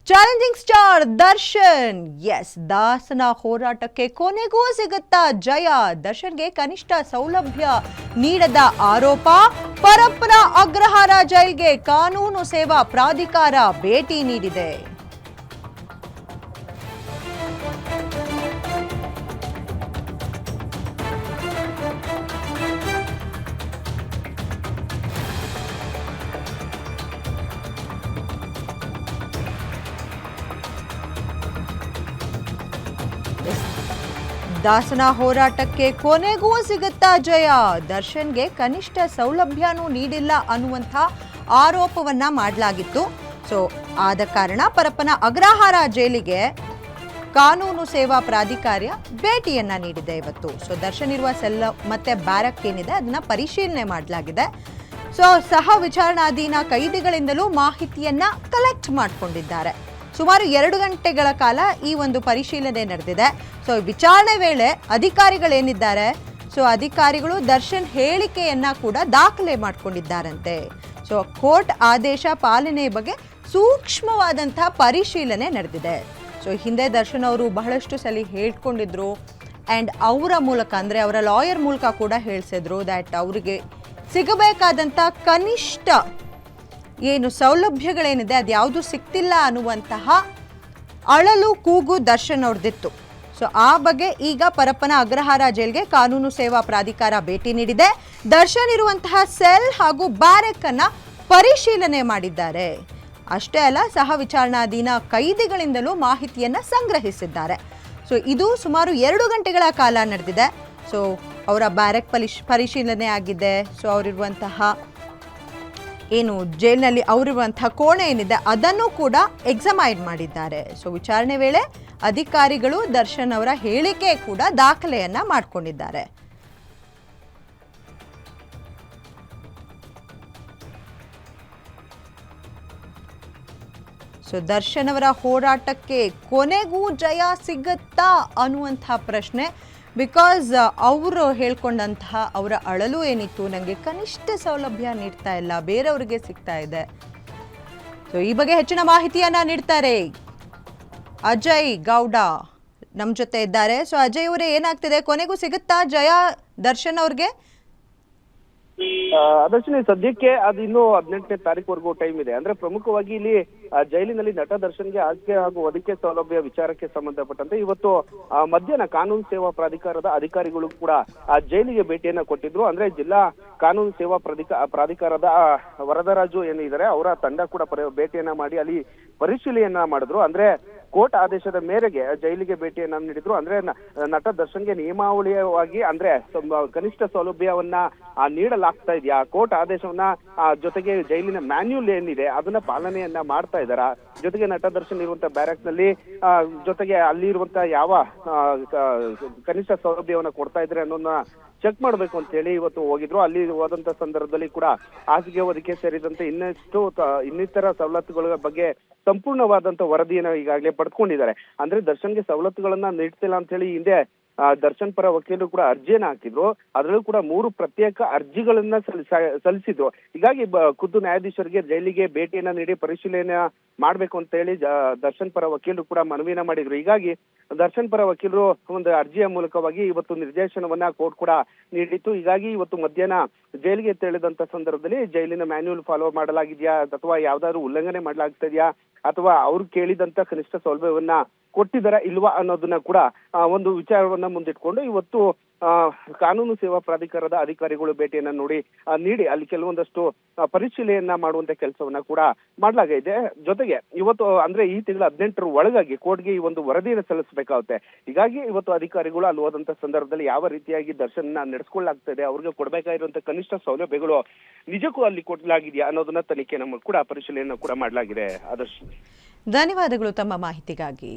Challenging star Darshan S ದಾಸನ ಹೋರಾಟಕ್ಕೆ ಕೊನೆಗೂ ಸಿಗುತ್ತಾ ಜಯ. ದರ್ಶನ್ಗೆ ಕನಿಷ್ಠ ಸೌಲಭ್ಯ ನೀಡದ ಆರೋಪ. ಪರಪ್ಪನ ಅಗ್ರಹಾರ ಜೈಲ್ಗೆ ಕಾನೂನು ಸೇವಾ ಪ್ರಾಧಿಕಾರ ಭೇಟಿ ನೀಡಿದೆ. ದಾಸನ ಹೋರಾಟಕ್ಕೆ ಕೊನೆಗೂ ಸಿಗುತ್ತಾ ಜಯ. ದರ್ಶನ್ಗೆ ಕನಿಷ್ಠ ಸೌಲಭ್ಯನೂ ನೀಡಿಲ್ಲ ಅನ್ನುವಂಥ ಆರೋಪವನ್ನ ಮಾಡಲಾಗಿತ್ತು. ಆದ ಕಾರಣ ಪರಪ್ಪನ ಅಗ್ರಹಾರ ಜೈಲಿಗೆ ಕಾನೂನು ಸೇವಾ ಪ್ರಾಧಿಕಾರ ಭೇಟಿಯನ್ನ ನೀಡಿದೆ ಇವತ್ತು. ದರ್ಶನ್ ಇರುವ ಸೆಲ್ ಮತ್ತೆ ಬ್ಯಾರಕ್ ಏನಿದೆ ಅದನ್ನ ಪರಿಶೀಲನೆ ಮಾಡಲಾಗಿದೆ. ಸಹ ವಿಚಾರಣಾಧೀನ ಕೈದಿಗಳಿಂದಲೂ ಮಾಹಿತಿಯನ್ನ ಕಲೆಕ್ಟ್ ಮಾಡಿಕೊಂಡಿದ್ದಾರೆ. ಸುಮಾರು 2 ಗಂಟೆಗಳ ಕಾಲ ಈ ಒಂದು ಪರಿಶೀಲನೆ ನಡೆದಿದೆ. ವಿಚಾರಣೆ ವೇಳೆ ಅಧಿಕಾರಿಗಳೇನಿದ್ದಾರೆ ಅಧಿಕಾರಿಗಳು ದರ್ಶನ್ ಹೇಳಿಕೆಯನ್ನ ಕೂಡ ದಾಖಲೆ ಮಾಡಿಕೊಂಡಿದ್ದಾರಂತೆ. ಕೋರ್ಟ್ ಆದೇಶ ಪಾಲನೆ ಬಗ್ಗೆ ಸೂಕ್ಷ್ಮವಾದಂತಹ ಪರಿಶೀಲನೆ ನಡೆದಿದೆ. ಹಿಂದೆ ದರ್ಶನ್ ಅವರು ಬಹಳಷ್ಟು ಸಲ ಹೇಳ್ಕೊಂಡಿದ್ರು ಅಂಡ್ ಅವರ ಮೂಲಕ ಅಂದ್ರೆ ಅವರ ಲಾಯರ್ ಮೂಲಕ ಕೂಡ ಹೇಳಿಸಿದ್ರು ದಟ್ ಅವರಿಗೆ ಸಿಗಬೇಕಾದಂತ ಕನಿಷ್ಠ ಏನು ಸೌಲಭ್ಯಗಳೇನಿದೆ ಅದ್ಯಾವುದು ಸಿಗ್ತಿಲ್ಲ ಅನ್ನುವಂತಹ ಅಳಲು ಕೂಗು ದರ್ಶನ್ ಅವ್ರದ್ದಿತ್ತು. ಆ ಬಗ್ಗೆ ಈಗ ಪರಪ್ಪನ ಅಗ್ರಹಾರ ಜೈಲ್ಗೆ ಕಾನೂನು ಸೇವಾ ಪ್ರಾಧಿಕಾರ ಭೇಟಿ ನೀಡಿದೆ. ದರ್ಶನ್ ಇರುವಂತಹ ಸೆಲ್ ಹಾಗೂ ಬ್ಯಾರೆಕ್ ಅನ್ನ ಪರಿಶೀಲನೆ ಮಾಡಿದ್ದಾರೆ. ಅಷ್ಟೇ ಅಲ್ಲ, ಸಹ ವಿಚಾರಣಾಧೀನ ಕೈದಿಗಳಿಂದಲೂ ಮಾಹಿತಿಯನ್ನ ಸಂಗ್ರಹಿಸಿದ್ದಾರೆ. ಇದು ಸುಮಾರು 2 ಗಂಟೆಗಳ ಕಾಲ ನಡೆದಿದೆ. ಅವರ ಬ್ಯಾರೆಕ್ ಪರಿಶೀಲನೆ ಆಗಿದೆ. ಅವರಿರುವಂತಹ ಏನು ಜೈಲಿನಲ್ಲಿ ಅವರಿರುವಂತಹ ಕೋಣೆ ಏನಿದೆ ಅದನ್ನು ಕೂಡ ಎಕ್ಸಾಮೈನ್ ಮಾಡಿದ್ದಾರೆ. ವಿಚಾರಣೆ ವೇಳೆ ಅಧಿಕಾರಿಗಳು ದರ್ಶನ್ ಅವರ ಹೇಳಿಕೆ ಕೂಡ ದಾಖಲೆಯನ್ನ ಮಾಡಿಕೊಂಡಿದ್ದಾರೆ. ದರ್ಶನ್ ಅವರ ಹೋರಾಟಕ್ಕೆ ಕೊನೆಗೂ ಜಯ ಸಿಗುತ್ತಾ ಅನ್ನುವಂಥ ಪ್ರಶ್ನೆ. ಬಿಕಾಸ್ ಅವರು ಹೇಳ್ಕೊಂಡಂತಹ ಅವರ ಅಳಲು ಏನಿತ್ತು, ನನಗೆ ಕನಿಷ್ಠ ಸೌಲಭ್ಯ ನೀಡ್ತಾ ಇಲ್ಲ, ಬೇರೆಯವರಿಗೆ ಸಿಗ್ತಾ ಇದೆ. ಈ ಬಗ್ಗೆ ಹೆಚ್ಚಿನ ಮಾಹಿತಿಯನ್ನ ನೀಡ್ತಾರೆ ಅಜಯ್ ಗೌಡ ನಮ್ಮ ಜೊತೆ ಇದ್ದಾರೆ. ಅಜಯ್ ಅವರೇ, ಏನಾಗ್ತಿದೆ, ಕೊನೆಗೂ ಸಿಗುತ್ತಾ ಜಯ ದರ್ಶನ್ ಅವ್ರಿಗೆ? ಅದರ್ಶಿನಿ, ಸದ್ಯಕ್ಕೆ ಅದು ಇನ್ನೂ 18ನೇ ತಾರೀಕುವರೆಗೂ ಟೈಮ್ ಇದೆ. ಅಂದ್ರೆ ಪ್ರಮುಖವಾಗಿ ಇಲ್ಲಿ ಜೈಲಿನಲ್ಲಿ ನಟ ದರ್ಶನ್ಗೆ ಆಸ್ತಿ ಹಾಗೂ ಒದಕೆ ಸೌಲಭ್ಯ ವಿಚಾರಕ್ಕೆ ಸಂಬಂಧಪಟ್ಟಂತೆ ಇವತ್ತು ಮಧ್ಯಾಹ್ನ ಕಾನೂನು ಸೇವಾ ಪ್ರಾಧಿಕಾರದ ಅಧಿಕಾರಿಗಳು ಕೂಡ ಆ ಜೈಲಿಗೆ ಭೇಟಿಯನ್ನ ಕೊಟ್ಟಿದ್ರು. ಅಂದ್ರೆ ಜಿಲ್ಲಾ ಕಾನೂನು ಸೇವಾ ಪ್ರಾಧಿಕಾರದ ವರದರಾಜು ಏನಿದ್ದಾರೆ ಅವರ ತಂಡ ಕೂಡ ಭೇಟಿಯನ್ನ ಮಾಡಿ ಅಲ್ಲಿ ಪರಿಶೀಲನೆಯನ್ನ ಮಾಡಿದ್ರು. ಅಂದ್ರೆ ಕೋರ್ಟ್ ಆದೇಶದ ಮೇರೆಗೆ ಜೈಲಿಗೆ ಭೇಟಿಯನ್ನ ನೀಡಿದ್ರು. ಅಂದ್ರೆ ನಟ ದರ್ಶನ್ಗೆ ನಿಯಮಾವಳಿಯವಾಗಿ ಅಂದ್ರೆ ಕನಿಷ್ಠ ಸೌಲಭ್ಯವನ್ನ ನೀಡಲಾಗ್ತಾ ಇದೆಯಾ, ಕೋರ್ಟ್ ಆದೇಶವನ್ನ ಜೊತೆಗೆ ಜೈಲಿನ ಮ್ಯಾನ್ಯೂಲ್ ಏನಿದೆ ಅದನ್ನ ಪಾಲನೆಯನ್ನ ಮಾಡ್ತಾ ಇದ್ದಾರಾ, ಜೊತೆಗೆ ನಟ ದರ್ಶನ್ ಇರುವಂತ ಬ್ಯಾರಕ್ಸ್ ನಲ್ಲಿ ಜೊತೆಗೆ ಅಲ್ಲಿ ಇರುವಂತ ಯಾವ ಕನಿಷ್ಠ ಸೌಲಭ್ಯವನ್ನ ಕೊಡ್ತಾ ಇದ್ರೆ ಅನ್ನೋದನ್ನ ಚೆಕ್ ಮಾಡ್ಬೇಕು ಅಂತ ಹೇಳಿ ಇವತ್ತು ಹೋಗಿದ್ರು. ಅಲ್ಲಿ ಹೋದಂತ ಸಂದರ್ಭದಲ್ಲಿ ಕೂಡ ಹಾಸಿಗೆ ಒದಕೆ ಸೇರಿದಂತೆ ಇನ್ನಿತರ ಸವಲತ್ತುಗಳ ಬಗ್ಗೆ ಸಂಪೂರ್ಣವಾದಂತ ವರದಿಯನ್ನು ಈಗಾಗಲೇ ಪಡೆದುಕೊಂಡಿದ್ದಾರೆ. ಅಂದ್ರೆ ದರ್ಶನ್ಗೆ ಸವಲತ್ತುಗಳನ್ನ ನೀಡ್ತಿಲ್ಲ ಅಂತ ಹೇಳಿ ಹಿಂದೆ ದರ್ಶನ್ ಪರ ವಕೀಲರು ಕೂಡ ಅರ್ಜಿಯನ್ನ ಹಾಕಿದ್ರು. ಅದರಲ್ಲೂ ಕೂಡ 3 ಪ್ರತ್ಯೇಕ ಅರ್ಜಿಗಳನ್ನ ಸಲ್ಲಿಸಿದ್ರು. ಹೀಗಾಗಿ ಖುದ್ದು ನ್ಯಾಯಾಧೀಶರಿಗೆ ಜೈಲಿಗೆ ಭೇಟಿಯನ್ನ ನೀಡಿ ಪರಿಶೀಲನೆ ಮಾಡ್ಬೇಕು ಅಂತ ಹೇಳಿ ದರ್ಶನ್ ಪರ ವಕೀಲರು ಕೂಡ ಮನವಿಯನ್ನ ಮಾಡಿದ್ರು. ಹೀಗಾಗಿ ದರ್ಶನ್ ಪರ ವಕೀಲರು ಒಂದು ಅರ್ಜಿಯ ಮೂಲಕವಾಗಿ ಇವತ್ತು ನಿರ್ದೇಶನವನ್ನ ಕೋರ್ಟ್ ಕೂಡ ನೀಡಿತ್ತು. ಹೀಗಾಗಿ ಇವತ್ತು ಮಧ್ಯಾಹ್ನ ಜೈಲಿಗೆ ತೆರಳಿದಂತ ಸಂದರ್ಭದಲ್ಲಿ ಜೈಲಿನ ಮ್ಯಾನ್ಯೂಲ್ ಫಾಲೋ ಮಾಡಲಾಗಿದ್ಯಾ ಅಥವಾ ಯಾವ್ದಾದ್ರು ಉಲ್ಲಂಘನೆ ಮಾಡಲಾಗ್ತಾ ಇದೆಯಾ ಅಥವಾ ಅವ್ರು ಕೇಳಿದಂತ ಕನಿಷ್ಠ ಸೌಲಭ್ಯವನ್ನ ಕೊಟ್ಟಿದಾರ ಇಲ್ವಾ ಅನ್ನೋದನ್ನ ಕೂಡ ಒಂದು ವಿಚಾರವನ್ನ ಮುಂದಿಟ್ಕೊಂಡು ಇವತ್ತು ಕಾನೂನು ಸೇವಾ ಪ್ರಾಧಿಕಾರದ ಅಧಿಕಾರಿಗಳು ಭೇಟಿಯನ್ನ ನೀಡಿ ಅಲ್ಲಿ ಕೆಲವೊಂದಷ್ಟು ಪರಿಶೀಲನೆಯನ್ನ ಮಾಡುವಂತ ಕೆಲಸವನ್ನ ಕೂಡ ಮಾಡಲಾಗಿದೆ. ಜೊತೆಗೆ ಇವತ್ತು ಅಂದ್ರೆ ಈ ತಿಂಗಳ 18ರ ಒಳಗಾಗಿ ಕೋರ್ಟ್ಗೆ ಈ ಒಂದು ವರದಿಯನ್ನು ಸಲ್ಲಿಸಬೇಕಾಗುತ್ತೆ. ಹೀಗಾಗಿ ಇವತ್ತು ಅಧಿಕಾರಿಗಳು ಅಲ್ಲಿ ಹೋದಂತ ಸಂದರ್ಭದಲ್ಲಿ ಯಾವ ರೀತಿಯಾಗಿ ದರ್ಶನ ನಡೆಸ್ಕೊಳ್ಳಾಗ್ತಾ ಇದೆ, ಅವ್ರಿಗೆ ಕೊಡಬೇಕಾಗಿರುವಂತ ಕನಿಷ್ಠ ಸೌಲಭ್ಯಗಳು ನಿಜಕ್ಕೂ ಅಲ್ಲಿ ಕೊಡಲಾಗಿದೆಯಾ ಅನ್ನೋದನ್ನ ತನಿಖೆಯನ್ನು ಕೂಡ ಪರಿಶೀಲನೆಯನ್ನು ಕೂಡ ಮಾಡಲಾಗಿದೆ. ಆದರ್ಶ್, ಧನ್ಯವಾದಗಳು ತಮ್ಮ ಮಾಹಿತಿಗಾಗಿ.